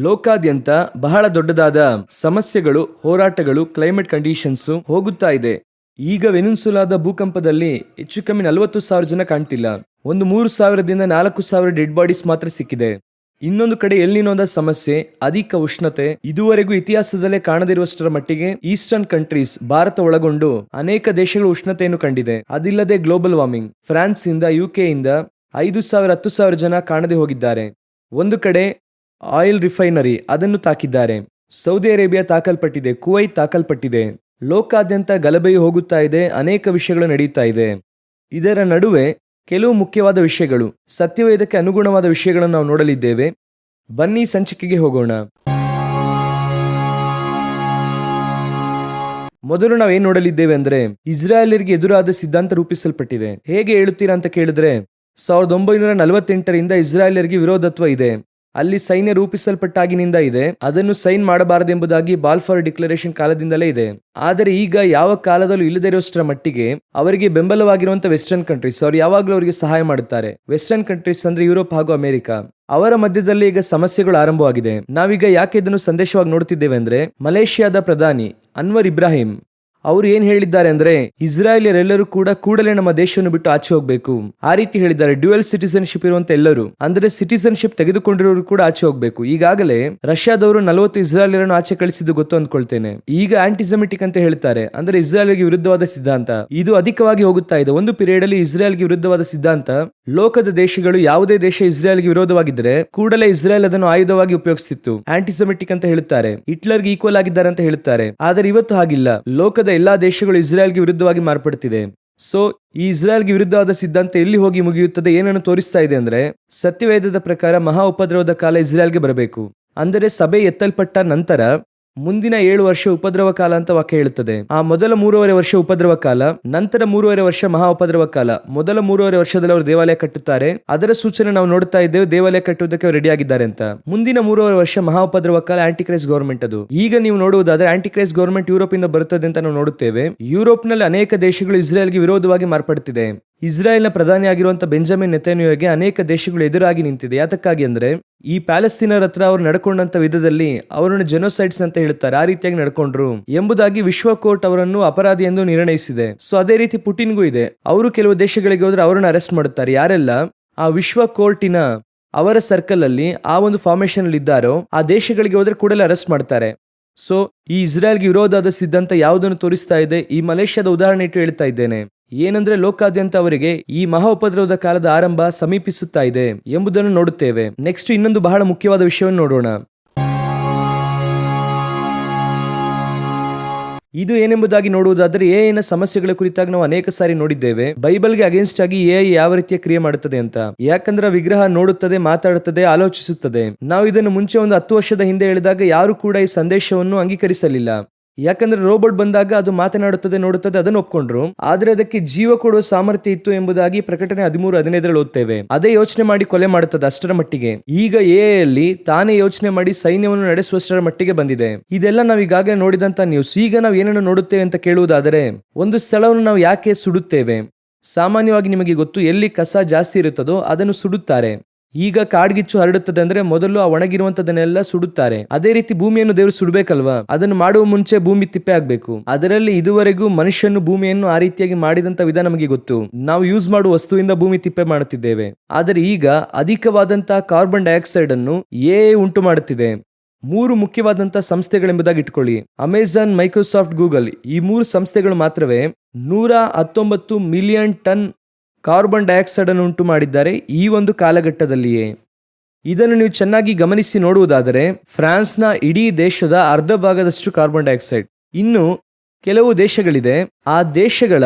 ಲೋಕಾದ್ಯಂತ ಬಹಳ ದೊಡ್ಡದಾದ ಸಮಸ್ಯೆಗಳು, ಹೋರಾಟಗಳು, ಕ್ಲೈಮೇಟ್ ಕಂಡೀಷನ್ಸ್ ಹೋಗುತ್ತಾ ಇದೆ. ಈಗ ವೆನಿನ್ಸುಲಾದ ಭೂಕಂಪದಲ್ಲಿ ಹೆಚ್ಚು ಕಮ್ಮಿ 40,000 ಜನ ಕಾಣ್ತಿಲ್ಲ. ಒಂದು 3,000ದಿಂದ 4,000 ಡೆಡ್ ಬಾಡೀಸ್ ಮಾತ್ರ ಸಿಕ್ಕಿದೆ. ಇನ್ನೊಂದು ಕಡೆ ಎಲ್ನಿನೋದ ಸಮಸ್ಯೆ, ಅಧಿಕ ಉಷ್ಣತೆ, ಇದುವರೆಗೂ ಇತಿಹಾಸದಲ್ಲೇ ಕಾಣದಿರುವಷ್ಟರ ಮಟ್ಟಿಗೆ ಈಸ್ಟರ್ನ್ ಕಂಟ್ರೀಸ್ ಭಾರತ ಒಳಗೊಂಡು ಅನೇಕ ದೇಶಗಳು ಉಷ್ಣತೆಯನ್ನು ಕಂಡಿದೆ. ಅದಿಲ್ಲದೆ ಗ್ಲೋಬಲ್ ವಾರ್ಮಿಂಗ್, ಫ್ರಾನ್ಸ್ ಇಂದ UK ಇಂದ 5,000 10,000 ಜನ ಕಾಣದೆ ಹೋಗಿದ್ದಾರೆ. ಒಂದು ಕಡೆ ಆಯಿಲ್ ರಿಫೈನರಿ ಅದನ್ನು ತಾಕಿದ್ದಾರೆ. ಸೌದಿ ಅರೇಬಿಯಾ ತಾಕಲ್ಪಟ್ಟಿದೆ, ಕುವೈತ್ ತಾಕಲ್ಪಟ್ಟಿದೆ. ಲೋಕಾದ್ಯಂತ ಗಲಭೆಯು ಹೋಗುತ್ತಾ ಇದೆ, ಅನೇಕ ವಿಷಯಗಳು ನಡೆಯುತ್ತಾ ಇದೆ. ಇದರ ನಡುವೆ ಕೆಲವು ಮುಖ್ಯವಾದ ವಿಷಯಗಳು, ಸತ್ಯವೇದಕ್ಕೆ ಅನುಗುಣವಾದ ವಿಷಯಗಳನ್ನು ನಾವು ನೋಡಲಿದ್ದೇವೆ. ಬನ್ನಿ ಸಂಚಿಕೆಗೆ ಹೋಗೋಣ. ಮೊದಲು ನಾವೇನ್ ನೋಡಲಿದ್ದೇವೆ ಅಂದ್ರೆ, ಇಸ್ರಾಯೇಲರಿಗೆ ಎದುರಾದ ಸಿದ್ಧಾಂತ ರೂಪಿಸಲ್ಪಟ್ಟಿದೆ. ಹೇಗೆ ಹೇಳುತ್ತೀರಾ ಅಂತ ಕೇಳಿದ್ರೆ, 1948ರಿಂದ ಇಸ್ರಾಯೇಲರಿಗೆ ವಿರೋಧತ್ವ ಇದೆ. ಅಲ್ಲಿ ಸೈನ್ಯ ರೂಪಿಸಲ್ಪಟ್ಟಾಗಿನಿಂದ ಇದೆ. ಅದನ್ನು ಸೈನ್ ಮಾಡಬಾರದೆಂಬುದಾಗಿ ಬಾಲ್ಫೋರ್ ಡಿಕ್ಲರೇಷನ್ ಕಾಲದಿಂದಲೇ ಇದೆ. ಆದರೆ ಈಗ ಯಾವ ಕಾಲದಲ್ಲೂ ಇಲ್ಲದೇ ಇರುವಷ್ಟರ ಮಟ್ಟಿಗೆ ಅವರಿಗೆ ಬೆಂಬಲವಾಗಿರುವಂತಹ ವೆಸ್ಟರ್ನ್ ಕಂಟ್ರೀಸ್ ಅವರು ಯಾವಾಗಲೂ ಅವರಿಗೆ ಸಹಾಯ ಮಾಡುತ್ತಾರೆ. ವೆಸ್ಟರ್ನ್ ಕಂಟ್ರೀಸ್ ಅಂದ್ರೆ ಯುರೋಪ್ ಹಾಗೂ ಅಮೆರಿಕ. ಅವರ ಮಧ್ಯದಲ್ಲಿ ಈಗ ಸಮಸ್ಯೆಗಳು ಆರಂಭವಾಗಿದೆ. ನಾವೀಗ ಯಾಕೆ ಇದನ್ನು ಸಂದೇಶವಾಗಿ ನೋಡ್ತಿದ್ದೇವೆ ಅಂದ್ರೆ, ಮಲೇಷಿಯಾದ ಪ್ರಧಾನಿ ಅನ್ವರ್ ಇಬ್ರಾಹಿಂ ಅವರು ಏನ್ ಹೇಳಿದ್ದಾರೆ ಅಂದ್ರೆ, ಇಸ್ರಾಯೇಲಿಯರೆಲ್ಲರೂ ಕೂಡಲೇ ನಮ್ಮ ದೇಶವನ್ನು ಬಿಟ್ಟು ಆಚೆ ಹೋಗ್ಬೇಕು. ಆ ರೀತಿ ಹೇಳಿದ್ದಾರೆ. ಡ್ಯುಯಲ್ ಸಿಟಿಸನ್ಶಿಪ್ ಇರುವಂತ ಎಲ್ಲರೂ, ಅಂದ್ರೆ ಸಿಟಿಸನ್ಶಿಪ್ ತೆಗೆದುಕೊಂಡಿರೋರು ಕೂಡ ಆಚೆ ಹೋಗ್ಬೇಕು. ಈಗಾಗಲೇ ರಷ್ಯಾದವರು 40 ಇಸ್ರಾಯೇಲಿಯರನ್ನು ಆಚೆ ಕಳಿಸಿದ್ದು ಗೊತ್ತು ಅಂದ್ಕೊಳ್ತೇನೆ. ಈಗ ಆಂಟಿಸೆಮಿಟಿಕ್ ಅಂತ ಹೇಳ್ತಾರೆ, ಅಂದ್ರೆ ಇಸ್ರಾಯೇಲ್ಗೆ ವಿರುದ್ಧವಾದ ಸಿದ್ಧಾಂತ. ಇದು ಅಧಿಕವಾಗಿ ಹೋಗುತ್ತಾ ಇದೆ. ಒಂದು ಪೀರಿಯಡ್ ಅಲ್ಲಿ ಇಸ್ರಾಯೇಲ್ಗೆ ವಿರುದ್ಧವಾದ ಸಿದ್ಧಾಂತ, ಲೋಕದ ದೇಶಗಳು ಯಾವುದೇ ದೇಶ ಇಸ್ರಾಯೇಲ್ಗೆ ವಿರೋಧವಾಗಿದ್ದರೆ ಕೂಡಲೇ ಇಸ್ರಾಯೇಲ್ ಅದನ್ನು ಆಯುಧವಾಗಿ ಉಪಯೋಗಿಸುತ್ತಿತ್ತು. ಆಂಟಿಸೆಮಿಟಿಕ್ ಅಂತ ಹೇಳುತ್ತಾರೆ. ಹಿಟ್ಲರ್ಗೆ ಈಕ್ವಲ್ ಆಗಿದ್ದಾರೆ ಅಂತ ಹೇಳುತ್ತಾರೆ. ಆದರೆ ಇವತ್ತು ಹಾಗಿಲ್ಲ. ಲೋಕದ ಎಲ್ಲಾ ದೇಶಗಳು ಇಸ್ರಾಯೇಲ್ಗೆ ವಿರುದ್ಧವಾಗಿ ಮಾರ್ಪಡುತ್ತಿದೆ. ಸೊ ಈ ಇಸ್ರಾಯೇಲ್ಗೆ ವಿರುದ್ಧವಾದ ಸಿದ್ಧಾಂತ ಎಲ್ಲಿ ಹೋಗಿ ಮುಗಿಯುತ್ತದೆ, ಏನನ್ನು ತೋರಿಸ್ತಾ ಇದೆ ಅಂದ್ರೆ, ಸತ್ಯವೇದದ ಪ್ರಕಾರ ಮಹಾ ಉಪದ್ರವದ ಕಾಲ ಇಸ್ರಾಯೇಲ್ಗೆ ಬರಬೇಕು. ಅಂದರೆ ಸಭೆ ಎತ್ತಲ್ಪಟ್ಟ ನಂತರ ಮುಂದಿನ 7 ವರ್ಷ ಉಪದ್ರವ ಕಾಲ ಅಂತ ವಾಕ್ಯ ಹೇಳುತ್ತದೆ. ಆ ಮೊದಲ 3.5 ವರ್ಷ ಉಪದ್ರವ ಕಾಲ, ನಂತರ 3.5 ವರ್ಷ ಮಹಾ ಉಪದ್ರವ ಕಾಲ. ಮೊದಲ 3.5 ವರ್ಷದಲ್ಲಿ ಅವರು ದೇವಾಲಯ ಕಟ್ಟುತ್ತಾರೆ. ಅದರ ಸೂಚನೆ ನಾವು ನೋಡ್ತಾ ಇದ್ದೇವೆ, ದೇವಾಲಯ ಕಟ್ಟುವುದಕ್ಕೆ ಅವರು ರೆಡಿ ಆಗಿದ್ದಾರೆ ಅಂತ. ಮುಂದಿನ 3.5 ವರ್ಷ ಮಹಾ ಉಪದ್ರವ ಕಾಲ, ಆಂಟಿಕ್ರೈಸ್ಟ್ ಗವರ್ಮೆಂಟ್. ಅದು ಈಗ ನೀವು ನೋಡುವುದಾದ್ರೆ ಆಂಟಿಕ್ರೈಸ್ಟ್ ಗವರ್ಮೆಂಟ್ ಯುರೋಪ್ ಇಂದ ಬರುತ್ತದೆ ಅಂತ ನಾವು ನೋಡುತ್ತೇವೆ. ಯುರೋಪ್ ನಲ್ಲಿ ಅನೇಕ ದೇಶಗಳು ಇಸ್ರಾಯೇಲ್ಗೆ ವಿರೋಧವಾಗಿ ಮಾರ್ಪಡುತ್ತಿದೆ. ಇಸ್ರಾಯೇಲ್ನ ಪ್ರಧಾನಿಯಾಗಿರುವಂತಹ ಬೆಂಜಮಿನ್ ನೆತನ್ಯಾಹುಗೆ ಅನೇಕ ದೇಶಗಳು ಎದುರಾಗಿ ನಿಂತಿದೆ. ಯಾತಕ್ಕಾಗಿ ಅಂದ್ರೆ, ಈ ಪ್ಯಾಲೆಸ್ತೀನರ ಹತ್ರ ಅವರು ನಡ್ಕೊಂಡಂತ ವಿಧದಲ್ಲಿ ಅವರನ್ನು ಜೆನೋಸೈಡ್ಸ್ ಅಂತ ಹೇಳುತ್ತಾರೆ, ಆ ರೀತಿಯಾಗಿ ನಡ್ಕೊಂಡ್ರು ಎಂಬುದಾಗಿ ವಿಶ್ವ ಕೋರ್ಟ್ ಅವರನ್ನು ಅಪರಾಧಿ ಎಂದು ನಿರ್ಣಯಿಸಿದೆ. ಸೊ ಅದೇ ರೀತಿ ಪುಟಿನ್ಗೂ ಇದೆ. ಅವರು ಕೆಲವು ದೇಶಗಳಿಗೆ ಹೋದ್ರೆ ಅವರನ್ನು ಅರೆಸ್ಟ್ ಮಾಡುತ್ತಾರೆ. ಯಾರೆಲ್ಲ ಆ ವಿಶ್ವ ಕೋರ್ಟಿನ ಅವರ ಸರ್ಕಲ್ ಅಲ್ಲಿ ಆ ಒಂದು ಫಾರ್ಮೇಶನ್ ಅಲ್ಲಿ ಇದ್ದಾರೋ ಆ ದೇಶಗಳಿಗೆ ಹೋದ್ರೆ ಕೂಡಲೇ ಅರೆಸ್ಟ್ ಮಾಡ್ತಾರೆ. ಸೊ ಈ ಇಸ್ರಾಯೇಲ್ಗೆ ವಿರೋಧದ ಸಿದ್ಧಾಂತ ಯಾವುದನ್ನು ತೋರಿಸ್ತಾ ಇದೆ, ಈ ಮಲೇಷ್ಯಾದ ಉದಾಹರಣೆ ಇಟ್ಟು ಹೇಳ್ತಾ ಇದ್ದೇನೆ. ಏನಂದ್ರೆ, ಲೋಕಾದ್ಯಂತ ಅವರಿಗೆ ಈ ಮಹಾ ಉಪದ್ರವದ ಕಾಲದ ಆರಂಭ ಸಮೀಪಿಸುತ್ತಾ ಇದೆ ಎಂಬುದನ್ನು ನೋಡುತ್ತೇವೆ. ನೆಕ್ಸ್ಟ್ ಇನ್ನೊಂದು ಬಹಳ ಮುಖ್ಯವಾದ ವಿಷಯವನ್ನು ನೋಡೋಣ. ಇದು ಏನೆಂಬುದಾಗಿ ನೋಡುವುದಾದರೆ, ಎಐನ ಸಮಸ್ಯೆಗಳ ಕುರಿತಾಗಿ ನಾವು ಅನೇಕ ಸಾರಿ ನೋಡಿದ್ದೇವೆ. ಬೈಬಲ್ಗೆ ಅಗೇನ್ಸ್ಟ್ ಆಗಿ ಎಐ ಯಾವ ರೀತಿಯ ಕ್ರಿಯೆ ಮಾಡುತ್ತದೆ ಅಂತ. ಯಾಕಂದ್ರೆ ವಿಗ್ರಹ ನೋಡುತ್ತದೆ, ಮಾತಾಡುತ್ತದೆ, ಆಲೋಚಿಸುತ್ತದೆ. ನಾವು ಇದನ್ನು ಮುಂಚೆ ಒಂದು 10 ವರ್ಷದ ಹಿಂದೆ ಹೇಳಿದಾಗ ಯಾರು ಕೂಡ ಈ ಸಂದೇಶವನ್ನು ಅಂಗೀಕರಿಸಲಿಲ್ಲ. ಯಾಕಂದ್ರೆ ರೋಬೋಟ್ ಬಂದಾಗ ಅದು ಮಾತನಾಡುತ್ತದೆ, ನೋಡುತ್ತದೆ, ಅದನ್ನು ಒಪ್ಕೊಂಡ್ರು. ಆದ್ರೆ ಅದಕ್ಕೆ ಜೀವ ಕೊಡುವ ಸಾಮರ್ಥ್ಯ ಇತ್ತು ಎಂಬುದಾಗಿ ಪ್ರಕಟಣೆ 13:15 ಓದ್ತೇವೆ. ಅದೇ ಯೋಚನೆ ಮಾಡಿ ಕೊಲೆ ಮಾಡುತ್ತದೆ ಅಷ್ಟರ ಮಟ್ಟಿಗೆ. ಈಗ ಎಐ ಅಲ್ಲಿ ತಾನೇ ಯೋಚನೆ ಮಾಡಿ ಸೈನ್ಯವನ್ನು ನಡೆಸುವಷ್ಟರ ಮಟ್ಟಿಗೆ ಬಂದಿದೆ. ಇದೆಲ್ಲ ನಾವು ಈಗಾಗಲೇ ನೋಡಿದಂತ ನ್ಯೂಸ್. ಈಗ ನಾವು ಏನನ್ನು ನೋಡುತ್ತೇವೆ ಅಂತ ಕೇಳುವುದಾದರೆ, ಒಂದು ಸ್ಥಳವನ್ನು ನಾವು ಯಾಕೆ ಸುಡುತ್ತೇವೆ? ಸಾಮಾನ್ಯವಾಗಿ ನಿಮಗೆ ಗೊತ್ತು, ಎಲ್ಲಿ ಕಸ ಜಾಸ್ತಿ ಇರುತ್ತದೋ ಅದನ್ನು ಸುಡುತ್ತಾರೆ. ಈಗ ಕಾಡ್ಗಿಚ್ಚು ಹರಡುತ್ತದೆ ಅಂದ್ರೆ ಮೊದಲು ಆ ಒಣಗಿರುವಂತದನ್ನೆಲ್ಲ ಸುಡುತ್ತಾರೆ. ಅದೇ ರೀತಿ ಭೂಮಿಯನ್ನು ದೇವರು ಸುಡಬೇಕಲ್ವಾ? ಅದನ್ನು ಮಾಡುವ ಮುಂಚೆ ಭೂಮಿ ತಿಪ್ಪೆ ಆಗ್ಬೇಕು. ಅದರಲ್ಲಿ ಇದುವರೆಗೂ ಮನುಷ್ಯನು ಭೂಮಿಯನ್ನು ಆ ರೀತಿಯಾಗಿ ಮಾಡಿದಂತ ವಿಧಾನ ನಮಗೆ ಗೊತ್ತು. ನಾವು ಯೂಸ್ ಮಾಡುವ ವಸ್ತುವಿಂದ ಭೂಮಿ ತಿಪ್ಪೆ ಮಾಡುತ್ತಿದ್ದೇವೆ. ಆದರೆ ಈಗ ಅಧಿಕವಾದಂತಹ ಕಾರ್ಬನ್ ಡೈಆಕ್ಸೈಡ್ ಅನ್ನು ಎಐ ಉಂಟು ಮಾಡುತ್ತಿದೆ. 3 ಮುಖ್ಯವಾದಂತಹ ಸಂಸ್ಥೆಗಳೆಂಬುದಾಗಿ ಇಟ್ಕೊಳ್ಳಿ. Amazon, Microsoft, Google. ಈ 3 ಸಂಸ್ಥೆಗಳು ಮಾತ್ರವೇ 119 ಮಿಲಿಯನ್ ಟನ್ ಕಾರ್ಬನ್ ಡೈಆಕ್ಸೈಡ್ ಅನ್ನು ಉಂಟು ಮಾಡಿದ್ದಾರೆ ಈ ಒಂದು ಕಾಲಘಟ್ಟದಲ್ಲಿಯೇ. ಇದನ್ನು ನೀವು ಚೆನ್ನಾಗಿ ಗಮನಿಸಿ ನೋಡುವುದಾದರೆ, ಫ್ರಾನ್ಸ್ನ ಇಡೀ ದೇಶದ ಅರ್ಧ ಭಾಗದಷ್ಟು ಕಾರ್ಬನ್ ಡೈಆಕ್ಸೈಡ್. ಇನ್ನು ಕೆಲವು ದೇಶಗಳಿದೆ, ಆ ದೇಶಗಳ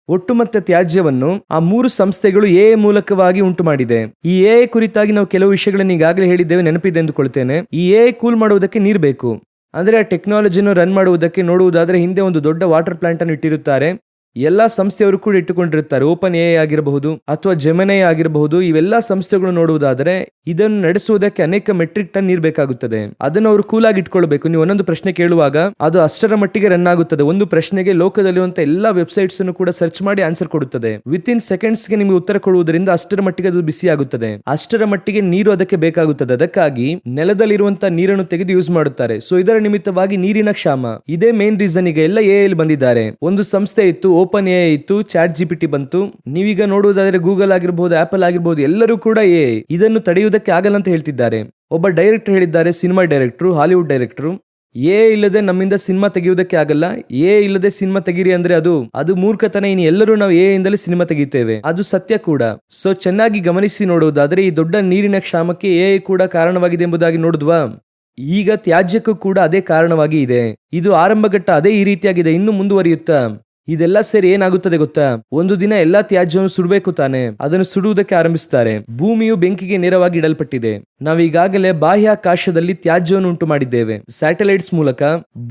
ಒಟ್ಟುಮೊತ್ತ ತ್ಯಾಜ್ಯವನ್ನು ಆ 3 ಸಂಸ್ಥೆಗಳು ಎಐ ಮೂಲಕವಾಗಿ ಉಂಟು ಮಾಡಿದೆ. ಈ ಎಐ ಕುರಿತಾಗಿ ನಾವು ಕೆಲವು ವಿಷಯಗಳನ್ನು ಈಗಾಗಲೇ ಹೇಳಿದ್ದೇವೆ, ನೆನಪಿದೆ ಎಂದುಕೊಳ್ತೇನೆ. ಈ ಎಐ ಕೂಲ್ ಮಾಡುವುದಕ್ಕೆ ನೀರು ಬೇಕು. ಅಂದ್ರೆ ಆ ಟೆಕ್ನಾಲಜಿಯನ್ನು ರನ್ ಮಾಡುವುದಕ್ಕೆ ನೋಡುವುದಾದ್ರೆ, ಹಿಂದೆ ಒಂದು ದೊಡ್ಡ ವಾಟರ್ ಪ್ಲಾಂಟ್ ಅನ್ನು ಇಟ್ಟಿರುತ್ತಾರೆ. ಎಲ್ಲಾ ಸಂಸ್ಥೆಯವರು ಕೂಡ ಇಟ್ಟುಕೊಂಡಿರುತ್ತಾರೆ. ಓಪನ್ ಎ ಆಗಿರಬಹುದು ಅಥವಾ ಜೆಮಿನೈ ಆಗಿರಬಹುದು. ಇವೆಲ್ಲಾ ಸಂಸ್ಥೆಗಳು ನೋಡುವುದಾದರೆ ಇದನ್ನು ನಡೆಸುವುದಕ್ಕೆ ಅನೇಕ ಮೆಟ್ರಿಕ್ ಟನ್ ನೀರು ಬೇಕಾಗುತ್ತದೆ. ಅದನ್ನು ಅವರು ಕೂಲಾಗಿ ಇಟ್ಕೊಳ್ಬೇಕು. ನೀವು ಒಂದೊಂದು ಪ್ರಶ್ನೆ ಕೇಳುವಾಗ ಅದು ಅಷ್ಟರ ಮಟ್ಟಿಗೆ ರನ್ ಆಗುತ್ತದೆ. ಒಂದು ಪ್ರಶ್ನೆಗೆ ಲೋಕದಲ್ಲಿರುವಂತಹ ಎಲ್ಲಾ ವೆಬ್ಸೈಟ್ಸ್ ಅನ್ನು ಕೂಡ ಸರ್ಚ್ ಮಾಡಿ ಆನ್ಸರ್ ಕೊಡುತ್ತದೆ. ವಿತ್ ಇನ್ ಸೆಕೆಂಡ್ಸ್ ಗೆ ನಿಮಗೆ ಉತ್ತರ ಕೊಡುವುದರಿಂದ ಅಷ್ಟರ ಮಟ್ಟಿಗೆ ಅದು ಬಿಸಿ ಆಗುತ್ತದೆ. ಅಷ್ಟರ ಮಟ್ಟಿಗೆ ನೀರು ಅದಕ್ಕೆ ಬೇಕಾಗುತ್ತದೆ. ಅದಕ್ಕಾಗಿ ನೆಲದಲ್ಲಿರುವಂತಹ ನೀರನ್ನು ತೆಗೆದು ಯೂಸ್ ಮಾಡುತ್ತಾರೆ. ಸೊ ಇದರ ನಿಮಿತ್ತವಾಗಿ ನೀರಿನ ಕ್ಷಾಮ. ಇದೇ ಮೇನ್ ರೀಸನ್. ಈಗ ಎಲ್ಲ ಎ ಬಂದಿದ್ದಾರೆ. ಒಂದು ಸಂಸ್ಥೆ ಇತ್ತು, ಓಪನ್ ಎ ಇತ್ತು, ಚಾಟ್ ಜಿಪಿಟಿ ಬಂತು. ನೀವೀಗ ನೋಡುವುದಾದ್ರೆ ಗೂಗಲ್ ಆಗಿರಬಹುದು, ಆಪಲ್ ಆಗಿರಬಹುದು, ಎಲ್ಲರೂ ಕೂಡ ಇದನ್ನು ತಡೆಯುವುದಕ್ಕೆ ಆಗಲ್ಲ ಅಂತ ಹೇಳ್ತಿದ್ದಾರೆ. ಒಬ್ಬ ಡೈರೆಕ್ಟರ್ ಹೇಳಿದ್ದಾರೆ, ಸಿನಿಮಾ ಡೈರೆಕ್ಟರ್, ಹಾಲಿವುಡ್ ಡೈರೆಕ್ಟರ್, ಇಲ್ಲದೆ ನಮ್ಮಿಂದ ಸಿನಿಮಾ ತೆಗೆಯುವುದಕ್ಕೆ ಆಗಲ್ಲ. ಇಲ್ಲದೆ ಸಿನಿಮಾ ತೆಗೀರಿ ಅಂದ್ರೆ ಅದು ಮೂರ್ಖತನ. ಇನ್ನು ಎಲ್ಲರೂ ನಾವು ಇಂದಲೇ ಸಿನಿಮಾ ತೆಗಿತೇವೆ. ಅದು ಸತ್ಯ ಕೂಡ. ಸೊ ಚೆನ್ನಾಗಿ ಗಮನಿಸಿ ನೋಡುವುದಾದ್ರೆ ಈ ದೊಡ್ಡ ನೀರಿನ ಕ್ಷಾಮಕ್ಕೆ ಕೂಡ ಕಾರಣವಾಗಿದೆ ಎಂಬುದಾಗಿ ನೋಡಿದ್ವಾ. ಈಗ ತ್ಯಾಜ್ಯಕ್ಕೂ ಕೂಡ ಅದೇ ಕಾರಣವಾಗಿ ಇದೆ. ಇದು ಆರಂಭಘಟ್ಟ, ಅದೇ ಈ ರೀತಿಯಾಗಿದೆ, ಇನ್ನು ಮುಂದುವರಿಯುತ್ತಾ ಇದೆಲ್ಲ ಸೇರಿ ಏನಾಗುತ್ತದೆ ಗೊತ್ತಾ, ಒಂದು ದಿನ ಎಲ್ಲಾ ತ್ಯಾಜ್ಯವನ್ನು ಸುಡಬೇಕು ತಾನೆ. ಅದನ್ನು ಸುಡುವುದಕ್ಕೆ ಆರಂಭಿಸುತ್ತಾರೆ. ಭೂಮಿಯು ಬೆಂಕಿಗೆ ನೇರವಾಗಿ ಇಡಲ್ಪಟ್ಟಿದೆ. ನಾವೀಗಾಗಲೇ ಬಾಹ್ಯಾಕಾಶದಲ್ಲಿ ತ್ಯಾಜ್ಯವನ್ನು ಉಂಟು ಮಾಡಿದ್ದೇವೆ. ಸ್ಯಾಟಲೈಟ್ಸ್ ಮೂಲಕ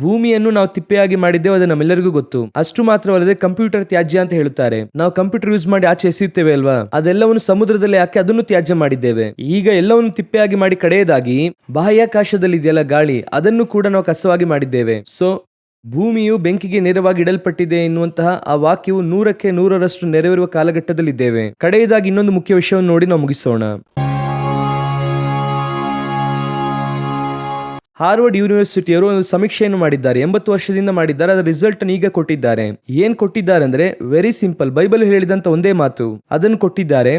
ಭೂಮಿಯನ್ನು ನಾವು ತಿಪ್ಪೆಯಾಗಿ ಮಾಡಿದ್ದೇವೆ. ಅದು ನಮ್ಮೆಲ್ಲರಿಗೂ ಗೊತ್ತು. ಅಷ್ಟು ಮಾತ್ರವಲ್ಲದೆ ಕಂಪ್ಯೂಟರ್ ತ್ಯಾಜ್ಯ ಅಂತ ಹೇಳುತ್ತಾರೆ. ನಾವು ಕಂಪ್ಯೂಟರ್ ಯೂಸ್ ಮಾಡಿ ಆಚೆ ಎಸೆಯುತ್ತೇವೆ ಅಲ್ವಾ, ಅದೆಲ್ಲವನ್ನು ಸಮುದ್ರದಲ್ಲಿ ಹಾಕಿ ಅದನ್ನು ತ್ಯಾಜ್ಯ ಮಾಡಿದ್ದೇವೆ. ಈಗ ಎಲ್ಲವನ್ನು ತಿಪ್ಪೆಯಾಗಿ ಮಾಡಿ ಕಡೆಯದಾಗಿ ಬಾಹ್ಯಾಕಾಶದಲ್ಲಿ ಇದೆಯಲ್ಲ ಗಾಳಿ, ಅದನ್ನು ಕೂಡ ನಾವು ಕಸವಾಗಿ ಮಾಡಿದ್ದೇವೆ. ಸೊ ಭೂಮಿಯು ಬೆಂಕಿಗೆ ನೇರವಾಗಿ ಇಡಲ್ಪಟ್ಟಿದೆ ಎನ್ನುವಂತಹ ಆ ವಾಕ್ಯವು 100% ನೆರವೇರುವ ಕಾಲಘಟ್ಟದಲ್ಲಿದ್ದೇವೆ. ಕಡೆಯದಾಗಿ ಇನ್ನೊಂದು ಮುಖ್ಯ ವಿಷಯವನ್ನು ನೋಡಿ ನಾವು ಮುಗಿಸೋಣ. ಹಾರ್ವರ್ಡ್ ಯೂನಿವರ್ಸಿಟಿಯವರು ಒಂದು ಸಮೀಕ್ಷೆಯನ್ನು ಮಾಡಿದ್ದಾರೆ. 80 ವರ್ಷದಿಂದ ಮಾಡಿದ್ದಾರೆ. ಅದರ ರಿಸಲ್ಟ್ ಅನ್ನು ಈಗ ಕೊಟ್ಟಿದ್ದಾರೆ. ಏನ್ ಕೊಟ್ಟಿದ್ದಾರೆ ಅಂದ್ರೆ ವೆರಿ ಸಿಂಪಲ್. ಬೈಬಲ್ ಹೇಳಿದಂತ ಒಂದೇ ಮಾತು ಅದನ್ನು ಕೊಟ್ಟಿದ್ದಾರೆ.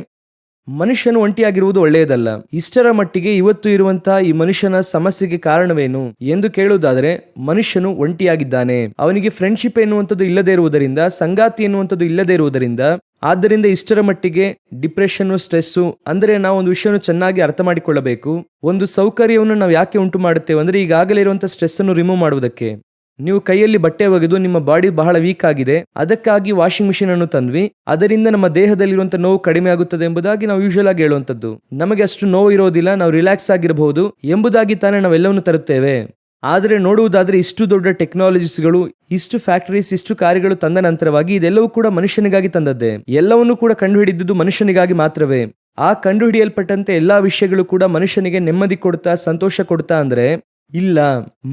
ಮನುಷ್ಯನು ಒಂಟಿಯಾಗಿರುವುದು ಒಳ್ಳೆಯದಲ್ಲ. ಇಷ್ಟರ ಮಟ್ಟಿಗೆ ಇವತ್ತು ಇರುವಂತಹ ಈ ಮನುಷ್ಯನ ಸಮಸ್ಯೆಗೆ ಕಾರಣವೇನು ಎಂದು ಕೇಳುವುದಾದರೆ ಮನುಷ್ಯನು ಒಂಟಿಯಾಗಿದ್ದಾನೆ. ಅವನಿಗೆ ಫ್ರೆಂಡ್ಶಿಪ್ ಎನ್ನುವಂಥದ್ದು ಇಲ್ಲದೇ ಇರುವುದರಿಂದ, ಸಂಗಾತಿ ಎನ್ನುವಂಥದ್ದು ಇಲ್ಲದೇ ಇರುವುದರಿಂದ, ಆದ್ದರಿಂದ ಇಷ್ಟರ ಮಟ್ಟಿಗೆ ಡಿಪ್ರೆಷನ್, ಸ್ಟ್ರೆಸ್ಸು. ಅಂದರೆ ನಾವು ಒಂದು ವಿಷಯವನ್ನು ಚೆನ್ನಾಗಿ ಅರ್ಥ ಮಾಡಿಕೊಳ್ಳಬೇಕು. ಒಂದು ಸೌಕರ್ಯವನ್ನು ನಾವು ಯಾಕೆ ಉಂಟು ಮಾಡುತ್ತೇವೆ ಅಂದ್ರೆ ಈಗಾಗಲೇ ಇರುವಂತಹ ಸ್ಟ್ರೆಸ್ ಅನ್ನು ರಿಮೂವ್ ಮಾಡುವುದಕ್ಕೆ. ನೀವು ಕೈಯಲ್ಲಿ ಬಟ್ಟೆ ಒಗೆದು ನಿಮ್ಮ ಬಾಡಿ ಬಹಳ ವೀಕ್ ಆಗಿದೆ, ಅದಕ್ಕಾಗಿ ವಾಷಿಂಗ್ ಮಿಷಿನ್ ಅನ್ನು ತಂದ್ವಿ, ಅದರಿಂದ ನಮ್ಮ ದೇಹದಲ್ಲಿರುವಂತಹ ನೋವು ಕಡಿಮೆ ಆಗುತ್ತದೆ ಎಂಬುದಾಗಿ ನಾವು ಯೂಶುವಲ್ ಆಗಿ ಹೇಳುವಂಥದ್ದು. ನಮಗೆ ಅಷ್ಟು ನೋವು ಇರೋದಿಲ್ಲ, ನಾವು ರಿಲ್ಯಾಕ್ಸ್ ಆಗಿರಬಹುದು ಎಂಬುದಾಗಿ ತಾನೇ ನಾವೆಲ್ಲವನ್ನು ತರುತ್ತೇವೆ. ಆದರೆ ನೋಡುವುದಾದ್ರೆ ಇಷ್ಟು ದೊಡ್ಡ ಟೆಕ್ನಾಲಜೀಸ್ಗಳು, ಇಷ್ಟು ಫ್ಯಾಕ್ಟರೀಸ್, ಇಷ್ಟು ಕಾರ್ಯಗಳು ತಂದ ನಂತರವಾಗಿ ಇದೆಲ್ಲವೂ ಕೂಡ ಮನುಷ್ಯನಿಗಾಗಿ ತಂದದ್ದೇ. ಎಲ್ಲವನ್ನೂ ಕೂಡ ಕಂಡುಹಿಡಿದಿದ್ದು ಮನುಷ್ಯನಿಗಾಗಿ ಮಾತ್ರವೇ. ಆ ಕಂಡುಹಿಡಿಯಲ್ಪಟ್ಟಂತೆ ಎಲ್ಲಾ ವಿಷಯಗಳು ಕೂಡ ಮನುಷ್ಯನಿಗೆ ನೆಮ್ಮದಿ ಕೊಡ್ತಾ, ಸಂತೋಷ ಕೊಡ್ತಾ ಅಂದ್ರೆ ಇಲ್ಲ.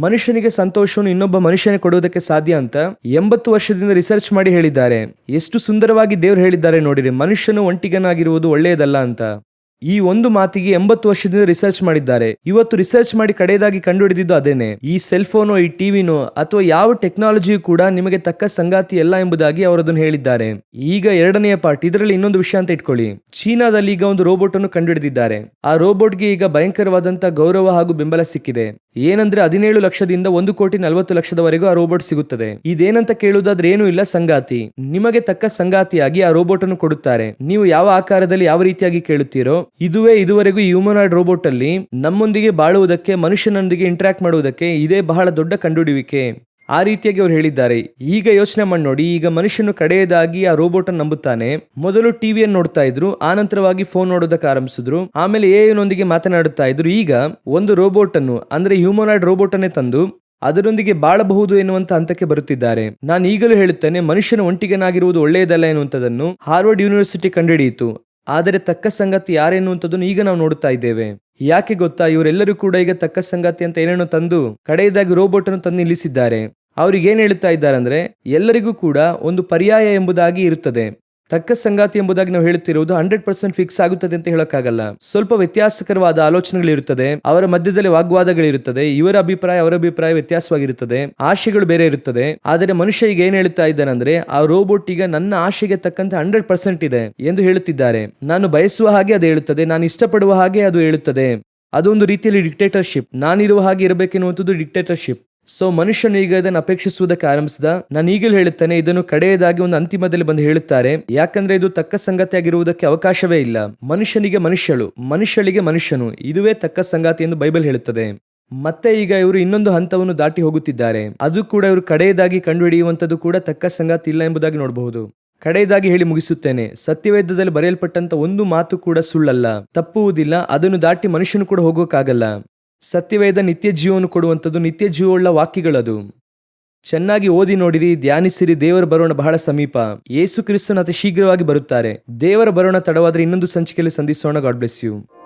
ಮನುಷ್ಯನಿಗೆ ಸಂತೋಷವನ್ನು ಇನ್ನೊಬ್ಬ ಮನುಷ್ಯನೇ ಕೊಡುವುದಕ್ಕೆ ಸಾಧ್ಯ ಅಂತ 80 ವರ್ಷದಿಂದ ರಿಸರ್ಚ್ ಮಾಡಿ ಹೇಳಿದ್ದಾರೆ. ಎಷ್ಟು ಸುಂದರವಾಗಿ ದೇವರು ಹೇಳಿದ್ದಾರೆ ನೋಡಿರಿ, ಮನುಷ್ಯನು ಒಂಟಿಗನಾಗಿರುವುದು ಒಳ್ಳೆಯದಲ್ಲ ಅಂತ. ಈ ಒಂದು ಮಾತಿಗೆ 80 ವರ್ಷದಿಂದ ರಿಸರ್ಚ್ ಮಾಡಿದ್ದಾರೆ. ಇವತ್ತು ರಿಸರ್ಚ್ ಮಾಡಿ ಕಡೆಯದಾಗಿ ಕಂಡುಹಿಡಿದಿದ್ದು ಅದೇನೆ. ಈ ಸೆಲ್ ಫೋನೋ, ಈ ಟಿವಿನೋ ಅಥವಾ ಯಾವ ಟೆಕ್ನಾಲಜಿಯೂ ಕೂಡ ನಿಮಗೆ ತಕ್ಕ ಸಂಗಾತಿ ಅಲ್ಲ ಎಂಬುದಾಗಿ ಅವರು ಅದನ್ನು ಹೇಳಿದ್ದಾರೆ. ಈಗ ಎರಡನೆಯ ಪಾರ್ಟ್. ಇದರಲ್ಲಿ ಇನ್ನೊಂದು ವಿಷಯ ಅಂತ ಇಟ್ಕೊಳ್ಳಿ. ಚೀನಾದಲ್ಲಿ ಈಗ ಒಂದು ರೋಬೋಟ್ ಅನ್ನು ಕಂಡುಹಿಡಿದಿದ್ದಾರೆ. ಆ ರೋಬೋಟ್ಗೆ ಈಗ ಭಯಂಕರವಾದಂತಹ ಗೌರವ ಹಾಗೂ ಬೆಂಬಲ ಸಿಕ್ಕಿದೆ. ಏನಂದ್ರೆ 17 ಲಕ್ಷದಿಂದ 1,40,00,000 ಆ ರೋಬೋಟ್ ಸಿಗುತ್ತದೆ. ಇದೇನಂತ ಕೇಳುವುದಾದ್ರೆ ಏನೂ ಇಲ್ಲ, ಸಂಗಾತಿ. ನಿಮಗೆ ತಕ್ಕ ಸಂಗಾತಿಯಾಗಿ ಆ ರೋಬೋಟ್ ಅನ್ನು ಕೊಡುತ್ತಾರೆ. ನೀವು ಯಾವ ಆಕಾರದಲ್ಲಿ ಯಾವ ರೀತಿಯಾಗಿ ಕೇಳುತ್ತೀರೋ, ಇದುವೇ ಇದುವರೆಗೂ ಹ್ಯೂಮನಾಯ್ಡ್ ರೋಬೋಟ್ ಅಲ್ಲಿ ನಮ್ಮೊಂದಿಗೆ ಬಾಳುವುದಕ್ಕೆ, ಮನುಷ್ಯನೊಂದಿಗೆ ಇಂಟರಾಕ್ಟ್ ಮಾಡುವುದಕ್ಕೆ ಇದೇ ಬಹಳ ದೊಡ್ಡ ಕಂಡುಹಿಡಿಯುವಿಕೆ. ಆ ರೀತಿಯಾಗಿ ಅವರು ಹೇಳಿದ್ದಾರೆ. ಈಗ ಯೋಚನೆ ಮಾಡಿ ನೋಡಿ, ಈಗ ಮನುಷ್ಯನು ಕಡೆಯದಾಗಿ ಆ ರೋಬೋಟ್ ಅನ್ನು ನಂಬುತ್ತಾನೆ. ಮೊದಲು ಟಿವಿಯನ್ನು ನೋಡ್ತಾ ಇದ್ರು, ಆನಂತರವಾಗಿ ಫೋನ್ ನೋಡೋದಕ್ಕೆ ಆರಂಭಿಸಿದ್ರು, ಆಮೇಲೆ ಎಐನೊಂದಿಗೆ ಮಾತನಾಡುತ್ತಾ ಇದ್ರು. ಈಗ ಒಂದು ರೋಬೋಟ್ ಅನ್ನು ಅಂದ್ರೆ ಹ್ಯೂಮನಾಯ್ಡ್ ರೋಬೋಟ್ ಅನ್ನೇ ತಂದು ಅದರೊಂದಿಗೆ ಬಾಳಬಹುದು ಎನ್ನುವಂತ ಹಂತಕ್ಕೆ ಬರುತ್ತಿದ್ದಾರೆ. ನಾನು ಈಗಲೂ ಹೇಳುತ್ತೇನೆ, ಮನುಷ್ಯನ ಒಂಟಿಗನಾಗಿರುವುದು ಒಳ್ಳೆಯದಲ್ಲ ಎನ್ನುವಂಥದ್ದನ್ನು ಹಾರ್ವರ್ಡ್ ಯೂನಿವರ್ಸಿಟಿ ಕಂಡುಹಿಡಿಯಿತು. ಆದರೆ ತಕ್ಕ ಸಂಗತಿ ಯಾರೆನ್ನುವಂಥದ್ದನ್ನು ಈಗ ನಾವು ನೋಡುತ್ತಾ ಇದ್ದೇವೆ. ಯಾಕೆ ಗೊತ್ತಾ, ಇವರೆಲ್ಲರೂ ಕೂಡ ಈಗ ತಕ್ಕ ಸಂಗತಿ ಅಂತ ಏನೇನೋ ತಂದು ಕಡೆಯದಾಗಿ ರೋಬೋಟ್ ಅನ್ನು ತಂದು ನಿಲ್ಲಿಸಿದ್ದಾರೆ. ಅವ್ರಿಗೆ ಏನ್ ಹೇಳ್ತಾ ಇದ್ದಾರೆ ಅಂದ್ರೆ ಎಲ್ಲರಿಗೂ ಕೂಡ ಒಂದು ಪರ್ಯಾಯ ಎಂಬುದಾಗಿ ಇರುತ್ತದೆ. ತಕ್ಕ ಸಂಗಾತಿ ಎಂಬುದಾಗಿ ನಾವು ಹೇಳುತ್ತಿರುವುದು 100% ಫಿಕ್ಸ್ ಆಗುತ್ತದೆ ಅಂತ ಹೇಳಕ್ಕಾಗಲ್ಲ. ಸ್ವಲ್ಪ ವ್ಯತ್ಯಾಸಕರವಾದ ಆಲೋಚನೆಗಳಿರುತ್ತದೆ, ಅವರ ಮಧ್ಯದಲ್ಲಿ ವಾಗ್ವಾದಗಳಿರುತ್ತದೆ, ಇವರ ಅಭಿಪ್ರಾಯ ಅವರ ಅಭಿಪ್ರಾಯ ವ್ಯತ್ಯಾಸವಾಗಿರುತ್ತದೆ, ಆಶೆಗಳು ಬೇರೆ ಇರುತ್ತದೆ. ಆದರೆ ಮನುಷ್ಯ ಈಗ ಏನ್ ಹೇಳ್ತಾ ಇದ್ದಾನಂದ್ರೆ ಆ ರೋಬೋಟ್ ಈಗ ನನ್ನ ಆಶೆಗೆ ತಕ್ಕಂತೆ 100% ಇದೆ ಎಂದು ಹೇಳುತ್ತಿದ್ದಾರೆ. ನಾನು ಬಯಸುವ ಹಾಗೆ ಅದು ಹೇಳುತ್ತದೆ, ನಾನು ಇಷ್ಟಪಡುವ ಹಾಗೆ ಅದು ಹೇಳುತ್ತದೆ. ಅದೊಂದು ರೀತಿಯಲ್ಲಿ ಡಿಕ್ಟೇಟರ್ಶಿಪ್. ನಾನಿರುವ ಹಾಗೆ ಇರಬೇಕೆನ್ನುವಂಥದ್ದು ಡಿಕ್ಟೇಟರ್ಶಿಪ್. ಸೊ ಮನುಷ್ಯನು ಈಗ ಇದನ್ನು ಅಪೇಕ್ಷಿಸುವುದಕ್ಕೆ ಆರಂಭಿಸಿದ. ನಾನು ಈಗಲೂ ಹೇಳುತ್ತೇನೆ, ಇದನ್ನು ಕಡೆಯದಾಗಿ ಒಂದು ಅಂತಿಮದಲ್ಲಿ ಬಂದು ಹೇಳುತ್ತಾರೆ. ಯಾಕಂದ್ರೆ ಇದು ತಕ್ಕ ಸಂಗತಿಯಾಗಿರುವುದಕ್ಕೆ ಅವಕಾಶವೇ ಇಲ್ಲ. ಮನುಷ್ಯನಿಗೆ ಮನುಷ್ಯಳಿಗೆ ಮನುಷ್ಯನು, ಇದುವೇ ತಕ್ಕ ಸಂಗಾತಿ ಎಂದು ಬೈಬಲ್ ಹೇಳುತ್ತದೆ. ಮತ್ತೆ ಈಗ ಇವರು ಇನ್ನೊಂದು ಹಂತವನ್ನು ದಾಟಿ ಹೋಗುತ್ತಿದ್ದಾರೆ. ಅದು ಕೂಡ ಇವರು ಕಡೆಯದಾಗಿ ಕಂಡುಹಿಡಿಯುವಂಥದ್ದು ಕೂಡ ತಕ್ಕ ಸಂಗಾತಿ ಇಲ್ಲ ಎಂಬುದಾಗಿ ನೋಡಬಹುದು. ಕಡೆಯದಾಗಿ ಹೇಳಿ ಮುಗಿಸುತ್ತೇನೆ, ಸತ್ಯವೇದದಲ್ಲಿ ಬರೆಯಲ್ಪಟ್ಟಂತ ಒಂದು ಮಾತು ಕೂಡ ಸುಳ್ಳಲ್ಲ, ತಪ್ಪುವುದಿಲ್ಲ. ಅದನ್ನು ದಾಟಿ ಮನುಷ್ಯನು ಕೂಡ ಹೋಗೋಕ್ಕಾಗಲ್ಲ. ಸತ್ಯವೇದ ನಿತ್ಯ ಜೀವವನ್ನು ಕೊಡುವಂಥದ್ದು, ನಿತ್ಯ ಜೀವವುಳ್ಳ ವಾಕ್ಯಗಳದು. ಚೆನ್ನಾಗಿ ಓದಿ ನೋಡಿರಿ, ಧ್ಯಾನಿಸಿರಿ, ದೇವರ ಬರೋಣ ಬಹಳ ಸಮೀಪ. ಯೇಸು ಕ್ರಿಸ್ತನು ಅತಿ ಶೀಘ್ರವಾಗಿ ಬರುತ್ತಾರೆ. ದೇವರ ಬರೋಣ ತಡವಾದ್ರೆ ಇನ್ನೊಂದು ಸಂಚಿಕೆಯಲ್ಲಿ ಸಂಧಿಸೋಣ. God bless you.